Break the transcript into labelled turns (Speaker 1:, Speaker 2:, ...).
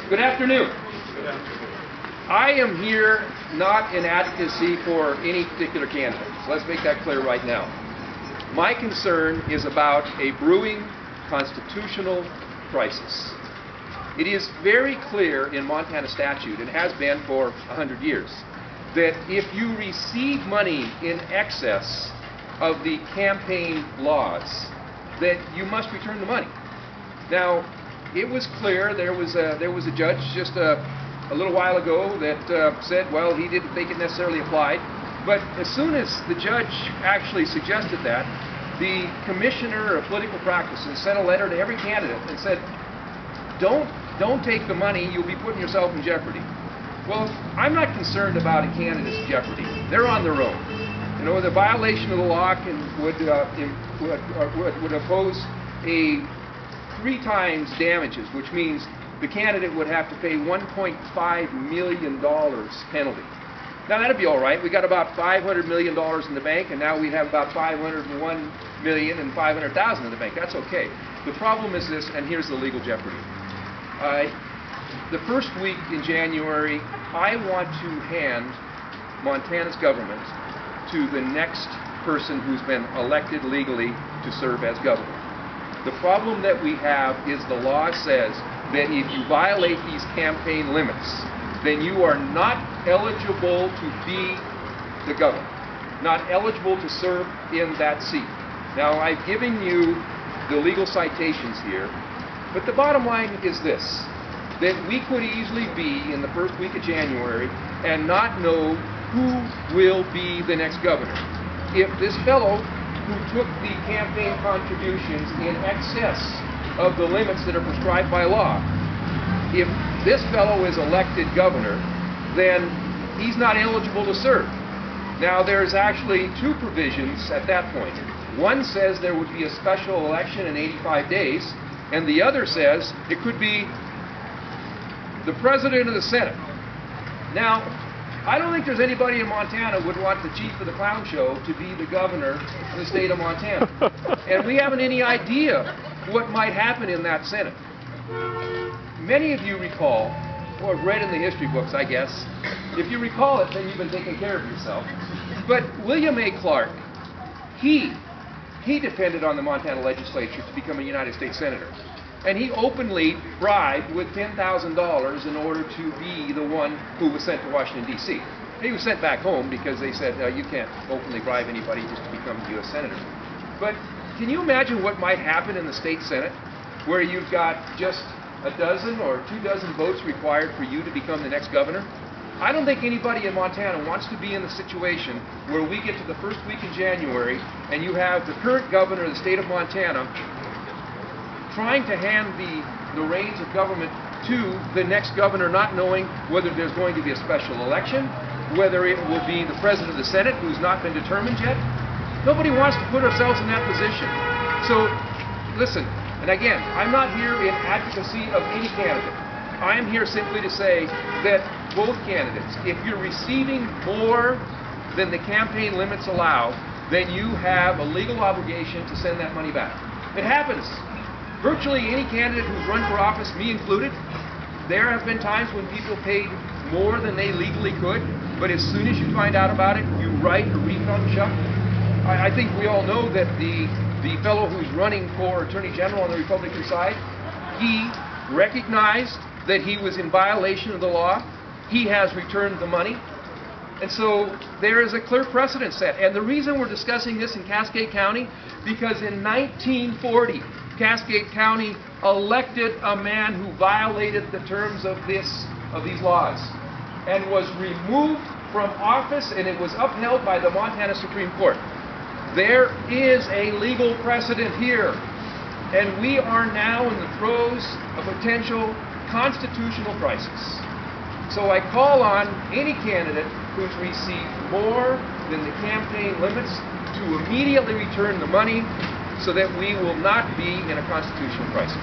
Speaker 1: Good afternoon. I am here not in advocacy for any particular candidate. So let's make that clear right now. My concern is about a brewing constitutional crisis. It is very clear in Montana statute, and has been for 100 years, that if you receive money in excess of the campaign laws, that you must return the money. Now, it was clear, there was a judge just a little while ago that said, well, he didn't think it necessarily applied. But as soon as the judge actually suggested that, the commissioner of political practices sent a letter to every candidate and said, don't take the money, you'll be putting yourself in jeopardy. Well, I'm not concerned about a candidate's jeopardy. They're on their own. You know, the violation of the law would oppose a 3 times damages, which means the candidate would have to pay $1.5 million penalty. Now that'd be all right. We got about $500 million in the bank, and now we have about $501,500,000 in the bank. That's okay. The problem is this, and here's the legal jeopardy. The first week in January, I want to hand Montana's government to the next person who's been elected legally to serve as governor. The problem that we have is the law says that if you violate these campaign limits, then you are not eligible to be the governor, not eligible to serve in that seat. Now, I've given you the legal citations here, but the bottom line is this, that we could easily be in the first week of January and not know who will be the next governor. If this fellow who took the campaign contributions in excess of the limits that are prescribed by law, if this fellow is elected governor, then he's not eligible to serve. Now, there's actually 2 provisions at that point. One says there would be a special election in 85 days, and the other says it could be the President of the Senate. Now, I don't think there's anybody in Montana who would want the chief of the clown show to be the governor of the state of Montana. And we haven't any idea what might happen in that Senate. Many of you recall, or have read in the history books, I guess. If you recall it, then you've been taking care of yourself. But William A. Clark, he depended on the Montana legislature to become a United States Senator. And he openly bribed with $10,000 in order to be the one who was sent to Washington, D.C. He was sent back home because they said, you can't openly bribe anybody just to become a U.S. Senator. But can you imagine what might happen in the state Senate, where you've got just a dozen or 2 dozen votes required for you to become the next governor? I don't think anybody in Montana wants to be in the situation where we get to the first week in January and you have the current governor of the state of Montana trying to hand the reins of government to the next governor, not knowing whether there's going to be a special election, whether it will be the president of the Senate, who's not been determined yet. Nobody wants to put ourselves in that position. So, listen, and again, I'm not here in advocacy of any candidate. I am here simply to say that both candidates, if you're receiving more than the campaign limits allow, then you have a legal obligation to send that money back. It happens. Virtually any candidate who's run for office, me included, there have been times when people paid more than they legally could, but as soon as you find out about it, you write a refund check. I think we all know that the fellow who's running for Attorney General on the Republican side, he recognized that he was in violation of the law. He has returned the money. And so there is a clear precedent set. And the reason we're discussing this in Cascade County, because in 1940, Cascade County elected a man who violated the terms of these laws and was removed from office, and it was upheld by the Montana Supreme Court. There is a legal precedent here, and we are now in the throes of potential constitutional crisis. So I call on any candidate who's received more than the campaign limits to immediately return the money, so that we will not be in a constitutional crisis.